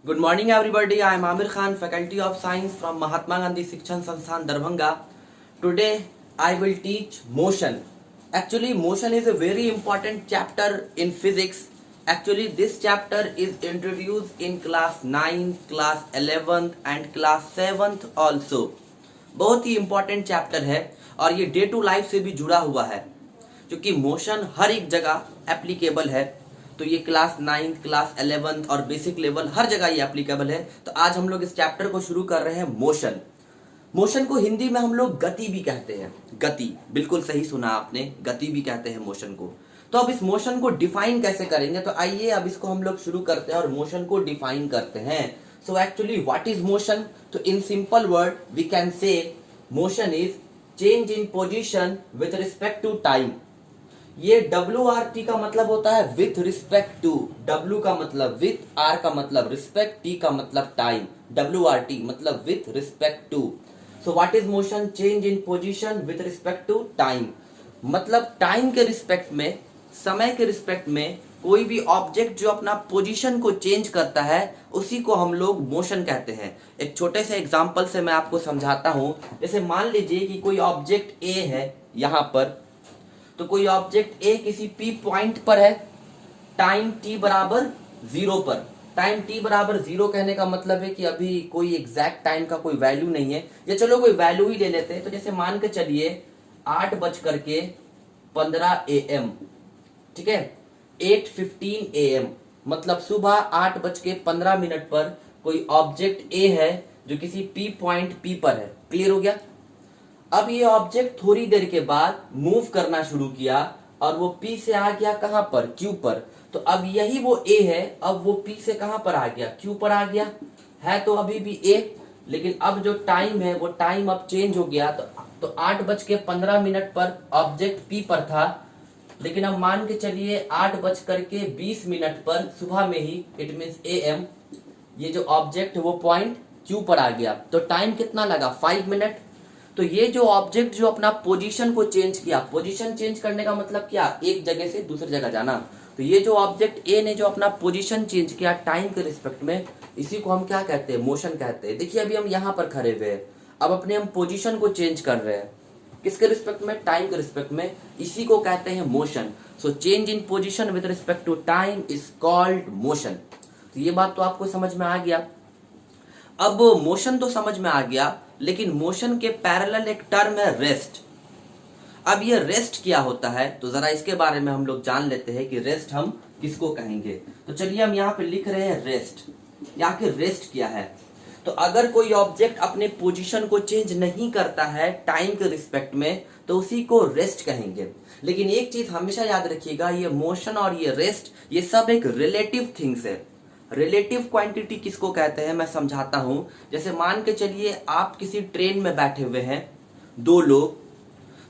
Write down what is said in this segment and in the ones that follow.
Good morning, everybody. I am Amir Khan, Faculty of Science from Mahatma Gandhi Shikshan Sansthan, Darbhanga. Today, I will teach motion. Actually, motion is a very important chapter in physics. Actually, this chapter is introduced in class 9th, class 11th and class 7th also. बहुत ही important chapter है और ये day to life से भी जुड़ा हुआ है, क्योंकि मोशन हर एक जगह एप्लीकेबल है। तो ये क्लास 9th, क्लास 11th और बेसिक लेवल हर जगह ये एप्लीकेबल है। तो आज हम लोग इस चैप्टर को शुरू कर रहे हैं मोशन। मोशन को हिंदी में हम लोग गति भी कहते हैं। गति, बिल्कुल सही सुना आपने, गति भी कहते हैं मोशन को। तो अब इस मोशन को डिफाइन कैसे करेंगे, तो आइए अब इसको हम लोग शुरू करते हैं और मोशन को डिफाइन करते हैं। So actually what is motion? तो in simple word we can say motion is change in position with respect to time. ये WRT का मतलब होता है विथ रिस्पेक्ट टू। W का मतलब विथ, R का मतलब रिस्पेक्ट, T का मतलब टाइम। WRT मतलब with respect to. So what is motion? Change in position with respect to time. मतलब टाइम के रिस्पेक्ट में, समय के रिस्पेक्ट में कोई भी ऑब्जेक्ट जो अपना पोजीशन को चेंज करता है उसी को हम लोग मोशन कहते हैं। एक छोटे से एग्जांपल से मैं आपको समझाता हूं। जैसे मान लीजिए कि कोई ऑब्जेक्ट A है यहां पर, तो कोई ऑब्जेक्ट A किसी P पॉइंट पर है, टाइम T बराबर 0 पर। टाइम T बराबर 0 कहने का मतलब है कि अभी कोई एग्जैक्ट टाइम का कोई वैल्यू नहीं है, या चलो कोई वैल्यू ही ले लेते हैं। तो जैसे मान के चलिए 8:15 AM, ठीक है, 8:15 AM मतलब सुबह 8:15 पर कोई ऑब्जेक्ट A है जो किसी P पॉइंट P पर है। क्लियर हो गया? अब ये ऑब्जेक्ट थोड़ी देर के बाद मूव करना शुरू किया और वो P से आ गया कहां पर? Q पर। तो अब यही वो A है, अब वो P से कहां पर आ गया? Q पर आ गया है। तो अभी भी A, लेकिन अब जो टाइम है वो टाइम अब चेंज हो गया। तो 8:15 पर ऑब्जेक्ट P पर था, लेकिन अब मान के चलिए 8:20 पर सुबह में ही, इट मीन्स AM, ये जो ऑब्जेक्ट वो पॉइंट Q पर आ गया। तो टाइम कितना लगा? 5 मिनट। तो ये जो ऑब्जेक्ट जो अपना पोजीशन को चेंज किया, पोजीशन चेंज करने का मतलब क्या? एक जगह से दूसरी जगह जाना। तो ये जो ऑब्जेक्ट A ने जो अपना पोजीशन चेंज किया टाइम के रिस्पेक्ट में, इसी को हम क्या कहते हैं? मोशन कहते हैं। देखिए अभी हम यहाँ पर खड़े हुए हैं, अब अपने हम पोजीशन को चेंज कर रहे हैं। किसके रिस्पेक्ट में? टाइम के रिस्पेक्ट में। इसी को कहते हैं motion. So change in position with respect to time is called motion. तो ये बात तो आपको समझ में आ गया। अब मोशन तो समझ में आ गया, लेकिन मोशन के पैरेलल एक टर्म है रेस्ट। अब ये रेस्ट क्या होता है, तो जरा इसके बारे में हम लोग जान लेते हैं कि रेस्ट हम किसको कहेंगे। तो चलिए हम यहाँ पे लिख रहे हैं रेस्ट। यहाँ के रेस्ट क्या है? तो अगर कोई ऑब्जेक्ट अपने पोजीशन को चेंज नहीं करता है टाइम के रिस्पेक्ट में, तो उसी को रेस्ट कहेंगे। लेकिन एक चीज हमेशा याद रखिएगा, ये मोशन और ये रेस्ट, ये सब एक रिलेटिव थिंग्स है। रिलेटिव क्वांटिटी किसको कहते हैं मैं समझाता हूं। जैसे मान के चलिए आप किसी ट्रेन में बैठे हुए हैं, 2 लोग।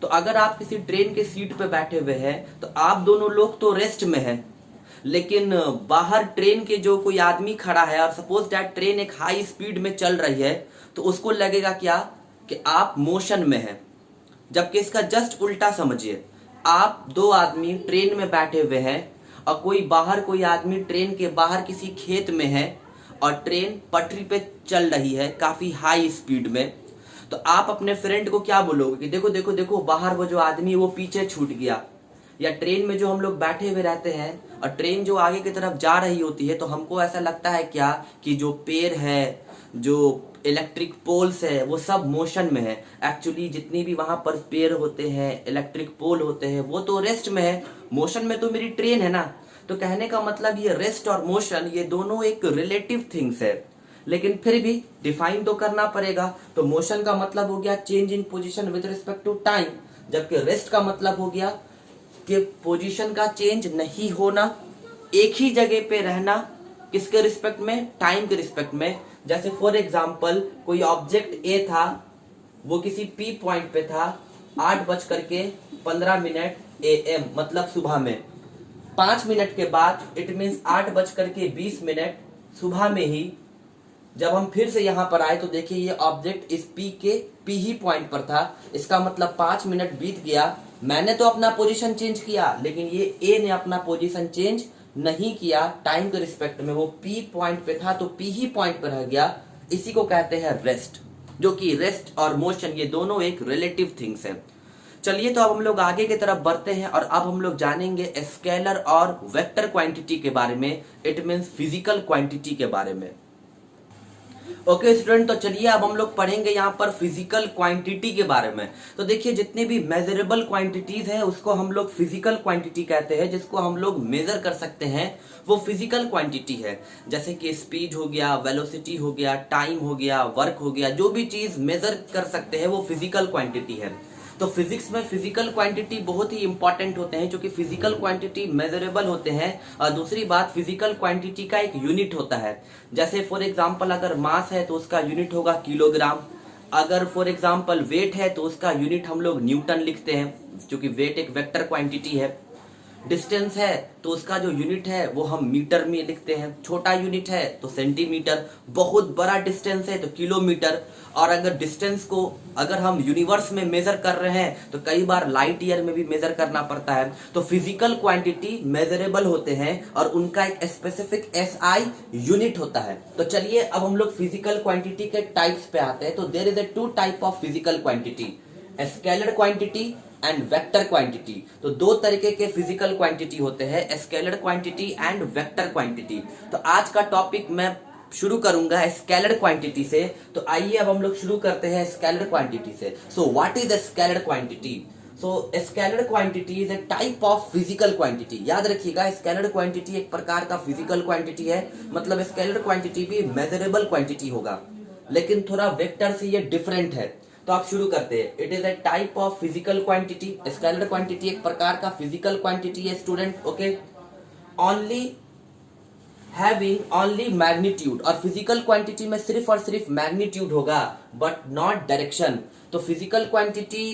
तो अगर आप किसी ट्रेन के सीट पे बैठे हुए हैं तो आप दोनों लोग तो रेस्ट में हैं, लेकिन बाहर ट्रेन के जो कोई आदमी खड़ा है और सपोज दैट ट्रेन एक हाई स्पीड में चल रही है, तो उसको लगेगा क्या कि आप मोशन में हैं। जबकि इसका जस्ट उल्टा समझिए, आप 2 आदमी ट्रेन में बैठे हुए हैं और कोई आदमी ट्रेन के बाहर किसी खेत में है और ट्रेन पटरी पे चल रही है काफी हाई स्पीड में। तो आप अपने फ्रेंड को क्या बोलोगे कि देखो देखो देखो, बाहर वो जो आदमी वो पीछे छूट गया। या ट्रेन में जो हम लोग बैठे हुए रहते हैं और ट्रेन जो आगे की तरफ जा रही होती है, तो हमको ऐसा लगता है क्या कि जो पेड़ है, जो इलेक्ट्रिक पोल्स है, वो सब मोशन में है। एक्चुअली जितनी भी वहां पर पेड़ होते हैं, इलेक्ट्रिक पोल होते हैं, वो तो रेस्ट में है। मोशन में तो मेरी ट्रेन है ना। तो कहने का मतलब ये रेस्ट और मोशन, ये दोनों एक रिलेटिव थिंग्स है, लेकिन फिर भी डिफाइन तो करना पड़ेगा। तो मोशन का मतलब हो गया change in position with respect to time, जबकि रेस्ट का मतलब हो गया कि पोजीशन का चेंज नहीं होना, एक ही जगह पे रहना। किसके रिस्पेक्ट में? टाइम के रिस्पेक्ट में। जैसे फॉर एग्जाम्पल कोई ऑब्जेक्ट A था, वो किसी P पॉइंट पे था, 8:15 AM मतलब सुबह में। 5 मिनट के बाद, इट मीन्स 8:20 सुबह में ही, जब हम फिर से यहाँ पर आए तो देखिए ये ऑब्जेक्ट इस P के P ही पॉइंट पर था। इसका मतलब 5 मिनट बीत गया, मैंने तो अपना पोजीशन चेंज किया, लेकिन ये A ने अपना पोजीशन चेंज नहीं किया टाइम के रिस्पेक्ट में, वो पी पॉइंट पे था तो पी ही पॉइंट पर रह गया, इसी को कहते हैं रेस्ट। जो कि रेस्ट और मोशन ये दोनों एक रिलेटिव थिंग्स है। चलिए तो अब हम लोग आगे की तरफ बढ़ते हैं और अब हम लोग जानेंगे स्केलर और वेक्टर क्वांटिटी के बारे में, इट मींस फिजिकल क्वांटिटी के बारे में। ओके स्टूडेंट, तो चलिए अब हम लोग पढ़ेंगे यहाँ पर फिजिकल क्वांटिटी के बारे में। तो देखिए जितनी भी मेजरेबल क्वांटिटीज है उसको हम लोग फिजिकल क्वांटिटी कहते हैं, जिसको हम लोग मेजर कर सकते हैं वो फिजिकल क्वांटिटी है। जैसे कि स्पीड हो गया, वेलोसिटी हो गया, टाइम हो गया, वर्क हो गया, जो भी चीज मेजर कर सकते हैं वो फिजिकल क्वांटिटी है। तो फिजिक्स में फिजिकल क्वांटिटी बहुत ही इंपॉर्टेंट होते हैं, क्योंकि फिजिकल क्वांटिटी मेजरेबल होते हैं। और दूसरी बात, फिजिकल क्वांटिटी का एक यूनिट होता है। जैसे फॉर एग्जांपल अगर मास है तो उसका यूनिट होगा किलोग्राम, अगर फॉर एग्जांपल वेट है तो उसका यूनिट हम लोग न्यूटन लिखते हैं, क्योंकि वेट एक वेक्टर क्वांटिटी है। डिस्टेंस है तो उसका जो यूनिट है वो हम मीटर में लिखते हैं, छोटा यूनिट है तो सेंटीमीटर, बहुत बड़ा डिस्टेंस है तो किलोमीटर। और अगर डिस्टेंस को अगर हम यूनिवर्स में मेजर कर रहे हैं तो कई बार लाइट ईयर में भी मेजर करना पड़ता है। तो फिजिकल क्वांटिटी मेजरेबल होते हैं और उनका एक स्पेसिफिक एसआई यूनिट होता है। तो चलिए अब हम लोग फिजिकल क्वांटिटी के टाइप्स पे आते हैं। तो there is a two type of physical quantity, scalar quantity and vector quantity. तो दो तरीके के फिजिकल क्वांटिटी होते हैं, scalar quantity and vector quantity. तो आज का टॉपिक मैं शुरू करूंगा स्केलर क्वांटिटी से। तो आइए अब हम लोग शुरू करते हैं स्केलर क्वांटिटी से। सो what is the scalar quantity? So scalar quantity is a type of physical quantity. याद रखिएगा, स्केलर क्वांटिटी एक प्रकार का फिजिकल क्वांटिटी है, मतलब स्केलर क्वांटिटी भी मेजरेबल क्वांटिटी होगा, लेकिन थोड़ा वेक्टर से ये डिफरेंट है। तो आप शुरू करते हैं। It is a type of physical quantity. Scalar quantity एक प्रकार का फिजिकल क्वांटिटी है student, okay, only having only magnitude. और फिजिकल क्वांटिटी में सिर्फ और सिर्फ मैग्नीट्यूड होगा बट नॉट डायरेक्शन। तो फिजिकल क्वांटिटी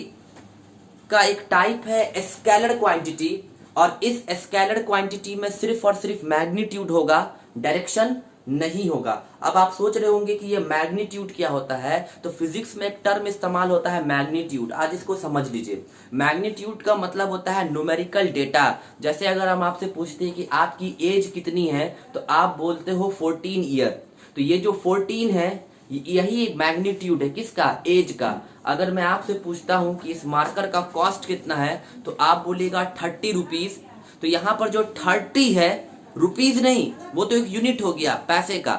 का एक टाइप है स्केलर क्वांटिटी, और इस स्केलर क्वांटिटी में सिर्फ और सिर्फ मैग्नीट्यूड होगा, डायरेक्शन नहीं होगा। अब आप सोच रहे होंगे कि ये मैग्नीट्यूड क्या होता है, तो फिजिक्स में एक टर्म इस्तेमाल होता है मैग्नीट्यूड। आज इसको समझ लीजिए। मैग्नीट्यूड का मतलब होता है न्यूमेरिकल डेटा। जैसे अगर हम आपसे पूछते हैं कि आपकी एज कितनी है, तो आप बोलते हो 14 ईयर। तो ये जो 14 है यही मैग्नीट्यूड है, किसका? एज का। अगर मैं आपसे पूछता हूं कि इस मार्कर का कॉस्ट कितना है, तो आप बोलिएगा 30 रुपीज। तो यहाँ पर जो 30 है, रुपीज नहीं, वो तो एक यूनिट हो गया पैसे का।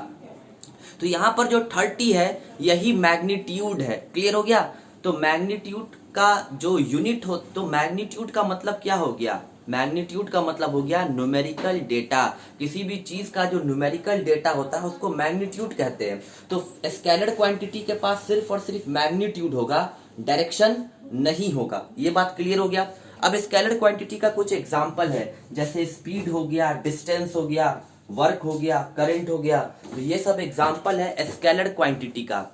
तो यहाँ पर जो 30 है यही मैग्नीट्यूड है। क्लियर हो गया? तो मैग्नीट्यूड का जो यूनिट हो, तो मैग्नीट्यूड का मतलब क्या हो गया? मैग्नीट्यूड का मतलब हो गया न्यूमेरिकल डेटा। किसी भी चीज का जो न्यूमेरिकल डेटा होता है उसको मैग्नीट्यूड कहते हैं। तो स्केलर क्वांटिटी के पास सिर्फ और सिर्फ मैग्नीट्यूड होगा, डायरेक्शन नहीं होगा। ये बात क्लियर हो गया? अब स्केलर क्वांटिटी का कुछ एग्जांपल है, जैसे स्पीड हो गया, डिस्टेंस हो गया, वर्क हो गया, करंट हो गया। तो ये सब एग्जांपल है स्केलर क्वांटिटी का।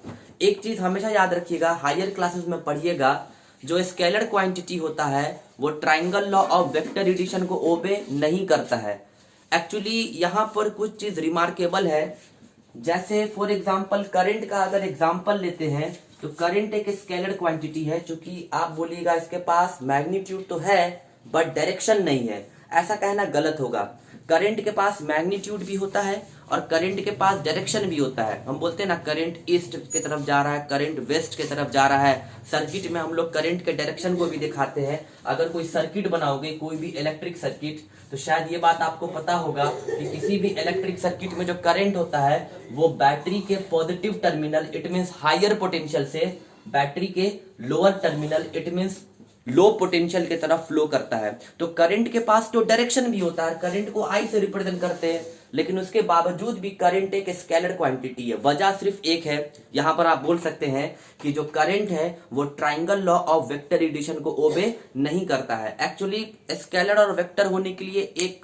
एक चीज हमेशा याद रखिएगा, हायर क्लासेस में पढ़िएगा, जो स्केलर क्वांटिटी होता है वो triangle law of vector addition को ओबे नहीं करता है। एक्चुअली यहाँ पर कुछ चीज रिमार्केबल है। जैसे फॉर एग्जांपल करंट का अगर एग्जांपल लेते हैं, तो करंट एक स्केलर क्वांटिटी है, क्योंकि आप बोलिएगा इसके पास मैग्नीट्यूड तो है बट डायरेक्शन नहीं है। ऐसा कहना गलत होगा। करंट के पास मैग्नीट्यूड भी होता है और करंट के पास डायरेक्शन भी होता है। हम बोलते हैं ना, करंट ईस्ट की तरफ जा रहा है, करंट वेस्ट की तरफ जा रहा है। सर्किट में हम लोग करंट के डायरेक्शन को भी दिखाते हैं। अगर कोई सर्किट बनाओगे, कोई भी इलेक्ट्रिक सर्किट, तो शायद ये बात आपको पता होगा कि किसी भी इलेक्ट्रिक सर्किट में जो करंट होता है वो बैटरी के positive terminal, it means higher potential, से बैटरी के lower terminal, it means low potential की तरफ फ्लो करता है। तो करंट के पास तो डायरेक्शन भी होता है, करंट को आई से रिप्रेजेंट करते हैं, लेकिन उसके बावजूद भी करंट एक स्केलर क्वांटिटी है। वजह सिर्फ एक है, यहां पर आप बोल सकते हैं कि जो करंट है वो triangle law of vector addition को ओबे नहीं करता है। एक्चुअली स्केलर और वेक्टर होने के लिए एक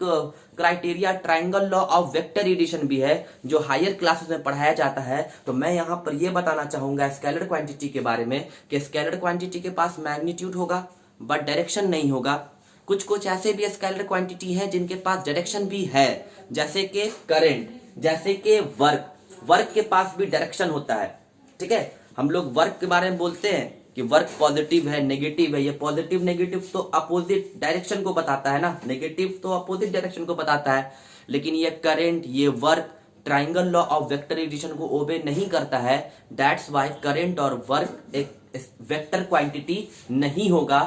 criteria triangle law of vector addition भी है, जो हायर क्लासेस में पढ़ाया जाता है। तो मैं यहाँ पर यह बताना चाहूंगा स्केलर क्वांटिटी के बारे में कि स्केलर क्वांटिटी के पास मैग्नीट्यूड होगा बट डायरेक्शन नहीं होगा। कुछ कुछ ऐसे भी स्केलर क्वांटिटी है जिनके पास डायरेक्शन भी है, जैसे कि करंट, जैसे कि वर्क के पास भी डायरेक्शन होता है। ठीक है, हम लोग वर्क के बारे में बोलते हैं कि वर्क पॉजिटिव है, नेगेटिव है। ये पॉजिटिव नेगेटिव तो अपोजिट डायरेक्शन को बताता है ना, नेगेटिव तो अपोजिट डायरेक्शन को बताता है। लेकिन ये करंट, ये work triangle law of vector addition को ओबे नहीं करता है। दैट्स वाई करंट और वर्क एक वेक्टर क्वांटिटी नहीं होगा।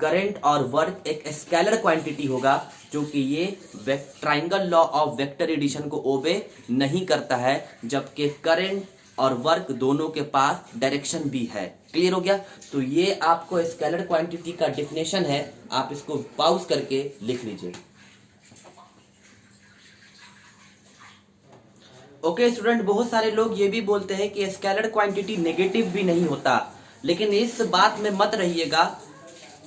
करंट और वर्क एक स्केलर क्वांटिटी होगा, जो कि ये triangle law of vector addition को ओबे नहीं करता है, जबकि करंट और वर्क दोनों के पास डायरेक्शन भी है। क्लियर हो गया? तो ये आपको स्केलर क्वांटिटी का डिफिनेशन है, आप इसको पॉज करके लिख लीजिए। ओके स्टूडेंट, बहुत सारे लोग ये भी बोलते हैं कि स्केलर क्वांटिटी नेगेटिव भी नहीं होता, लेकिन इस बात में मत रहिएगा।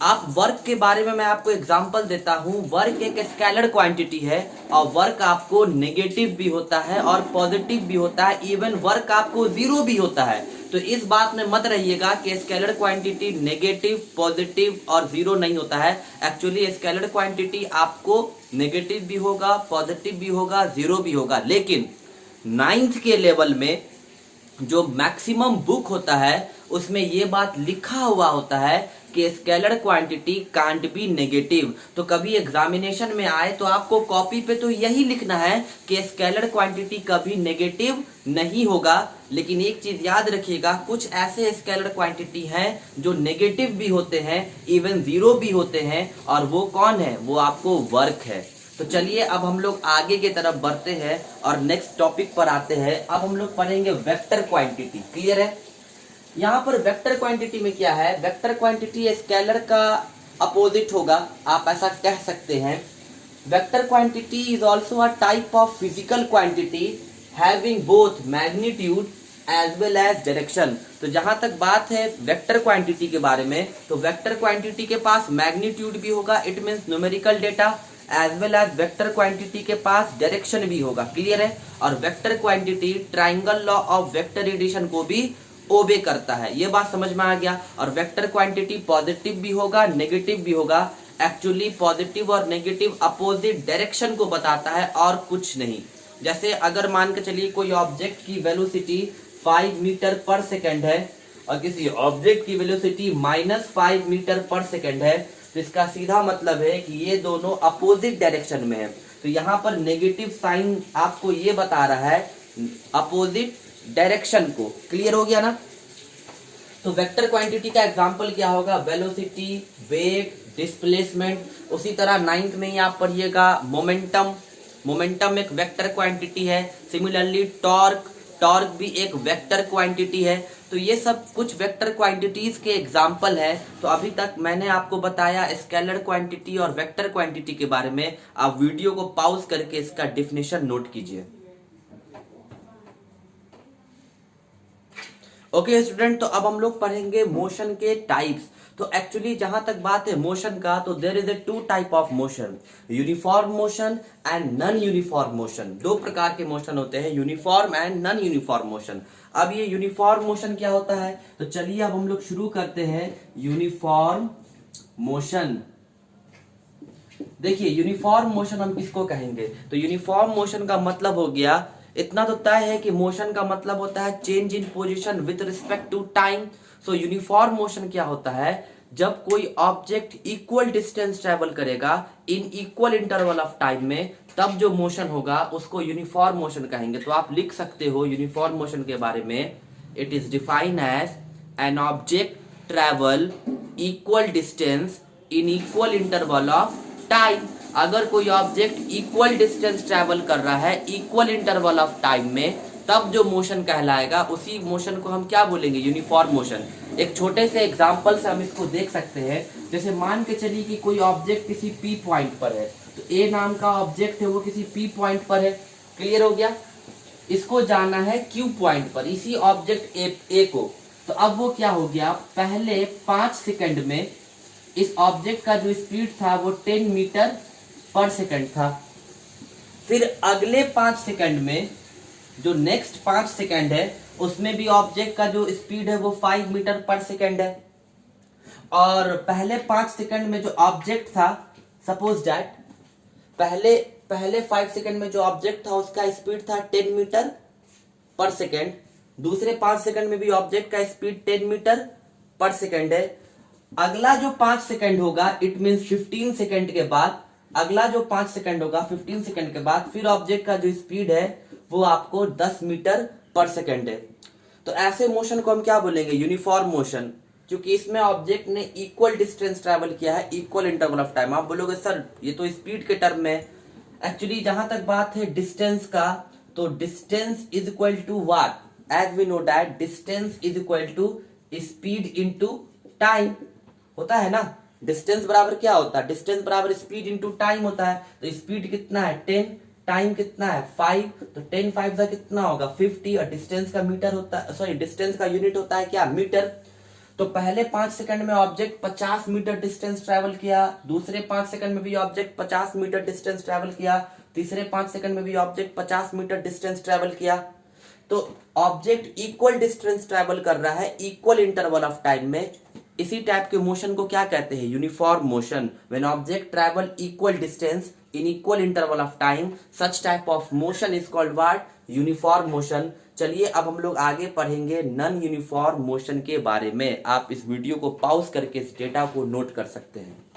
आप वर्क के बारे में मैं आपको एग्जांपल देता हूं। वर्क एक स्केलर क्वांटिटी है और वर्क आपको नेगेटिव भी होता है और पॉजिटिव भी होता है, इवन वर्क आपको जीरो भी होता है। तो इस बात में मत रहिएगा कि स्केलर क्वांटिटी नेगेटिव, पॉजिटिव और जीरो नहीं होता है। एक्चुअली स्केलर क्वांटिटी आपको नेगेटिव भी होगा, पॉजिटिव भी होगा, जीरो भी होगा, लेकिन 9th के लेवल में जो मैक्सिमम बुक होता है उसमें ये बात लिखा हुआ होता है कि scalar quantity can't be negative. तो कभी एग्जामिनेशन में आए तो आपको कॉपी पे तो यही लिखना है कि स्केलर क्वांटिटी कभी नेगेटिव नहीं होगा, लेकिन एक चीज याद रखिएगा, कुछ ऐसे स्केलर क्वांटिटी हैं जो नेगेटिव भी होते हैं, इवन जीरो भी होते हैं, और वो कौन है? वो आपको वर्क है। तो चलिए अब हम लोग आगे की तरफ बढ़ते हैं और नेक्स्ट टॉपिक पर आते हैं। अब हम लोग पढ़ेंगे वेक्टर क्वांटिटी। क्लियर है? यहाँ पर वेक्टर क्वांटिटी में क्या है? वेक्टर क्वांटिटी स्केलर का अपोजिट होगा, आप ऐसा कह सकते हैं। Vector quantity is also a type of physical quantity having both magnitude as well as direction. तो जहां तक बात है वेक्टर क्वांटिटी के बारे में, तो वेक्टर क्वांटिटी के पास मैग्नीट्यूड भी होगा, it means numerical data, as well as vector quantity के पास डायरेक्शन भी होगा। क्लियर है? और vector quantity triangle law of vector addition को भी ओबे करता है। ये बात समझ में आ गया? और वेक्टर क्वांटिटी पॉजिटिव भी होगा, नेगेटिव भी होगा। एक्चुअली पॉजिटिव और नेगेटिव अपोजिट डायरेक्शन को बताता है और कुछ नहीं। जैसे अगर मान के चलिए कोई ऑब्जेक्ट की वेलोसिटी 5 मीटर पर सेकेंड है और किसी ऑब्जेक्ट की वेलोसिटी -5 मीटर पर सेकेंड है, तो इसका सीधा मतलब है कि ये दोनों अपोजिट डायरेक्शन में है। तो यहाँ पर नेगेटिव साइन आपको ये बता रहा है अपोजिट डायरेक्शन को। क्लियर हो गया ना? तो वेक्टर क्वांटिटी का एग्जांपल क्या होगा? वेलोसिटी, वेग, डिस्प्लेसमेंट। उसी तरह 9th में ही आप पढ़िएगा मोमेंटम। मोमेंटम एक वेक्टर क्वांटिटी है। सिमिलरली टॉर्क, टॉर्क भी एक वेक्टर क्वांटिटी है। तो ये सब कुछ वेक्टर क्वांटिटीज के एग्जांपल है। तो अभी तक मैंने आपको बताया स्केलर क्वांटिटी और वेक्टर क्वांटिटी के बारे में। आप वीडियो को पॉज करके इसका डिफिनेशन नोट कीजिए। ओके स्टूडेंट, तो अब हम लोग पढ़ेंगे मोशन के टाइप्स। तो एक्चुअली जहां तक बात है मोशन का, तो there is a 2 type of motion, uniform motion and non uniform motion. 2 प्रकार के मोशन होते हैं, uniform and non uniform motion. अब ये यूनिफॉर्म मोशन क्या होता है? तो चलिए अब हम लोग शुरू करते हैं यूनिफॉर्म मोशन। देखिए यूनिफॉर्म मोशन हम किसको कहेंगे? तो यूनिफॉर्म मोशन का मतलब हो गया, इतना तो तय है कि मोशन का मतलब होता है change in position with respect to time. So uniform motion क्या होता है? जब कोई ऑब्जेक्ट इक्वल डिस्टेंस ट्रेवल करेगा इन इक्वल इंटरवल ऑफ टाइम में, तब जो मोशन होगा उसको यूनिफॉर्म मोशन कहेंगे। तो आप लिख सकते हो यूनिफॉर्म मोशन के बारे में, it is defined as an object travel equal distance in equal interval of time. अगर कोई ऑब्जेक्ट इक्वल डिस्टेंस ट्रेवल कर रहा है इक्वल इंटरवल ऑफ टाइम में, तब जो मोशन कहलाएगा उसी मोशन को हम क्या बोलेंगे? Uniform motion. एक छोटे से एग्जांपल से हम इसको देख सकते हैं। जैसे मान के चलिए कि कोई ऑब्जेक्ट किसी पी पॉइंट पर है, तो ए नाम का ऑब्जेक्ट है वो किसी पी पॉइंट पर है। क्लियर हो गया? इसको जाना है क्यू पॉइंट पर, इसी ऑब्जेक्ट ए को। तो अब वो क्या हो गया? पहले 5 सेकंड में इस ऑब्जेक्ट का जो स्पीड था वो 10 मीटर पर सेकंड था। फिर अगले 5 सेकंड में जो नेक्स्ट 5 सेकंड है उसमें भी ऑब्जेक्ट का जो स्पीड है वो 5 मीटर पर सेकंड है। और पहले 5 सेकंड में जो ऑब्जेक्ट था, सपोज दैट पहले 5 सेकंड में जो ऑब्जेक्ट था उसका स्पीड था 10 मीटर पर सेकंड। दूसरे 5 सेकंड में भी ऑब्जेक्ट का स्पीड 10 मीटर पर सेकंड है। अगला जो 5 सेकंड होगा, इट मींस 15 सेकंड के बाद अगला जो 5 सेकंड होगा 15 सेकंड के बाद फिर ऑब्जेक्ट का जो स्पीड है वो आपको 10 मीटर पर सेकंड है। तो ऐसे मोशन को हम क्या बोलेंगे, यूनिफॉर्म मोशन, क्योंकि इसमें ऑब्जेक्ट ने इक्वल डिस्टेंस ट्रैवल किया है इक्वल इंटरवल ऑफ टाइम। आप बोलोगे सर ये तो स्पीड के टर्म में, एक्चुअली जहां तक बात है डिस्टेंस का, तो distance is equal to what, as we know that distance is equal to speed into time होता है ना। डिस्टेंस बराबर क्या होता है, डिस्टेंस बराबर स्पीड इनटू टाइम होता है। तो स्पीड कितना है 10, टाइम कितना है 5, तो 10 5 का कितना होगा 50, और डिस्टेंस का मीटर होता है, सॉरी डिस्टेंस का यूनिट होता है क्या, मीटर। तो पहले 5 सेकंड में ऑब्जेक्ट 50 मीटर डिस्टेंस ट्रैवल किया, दूसरे 5 सेकंड में भी ऑब्जेक्ट 50 मीटर डिस्टेंस ट्रैवल किया, तीसरे 5 सेकंड में भी ऑब्जेक्ट 50 मीटर डिस्टेंस ट्रैवल किया। तो ऑब्जेक्ट इक्वल डिस्टेंस ट्रैवल कर रहा है इक्वल इंटरवल ऑफ टाइम में। इसी टाइप के मोशन को क्या कहते हैं, uniform motion. When object travel equal distance in equal interval of time, such type of motion is called what, uniform motion. चलिए अब हम लोग आगे पढ़ेंगे नॉन यूनिफॉर्म मोशन के बारे में। आप इस वीडियो को पॉज करके इस डेटा को नोट कर सकते हैं।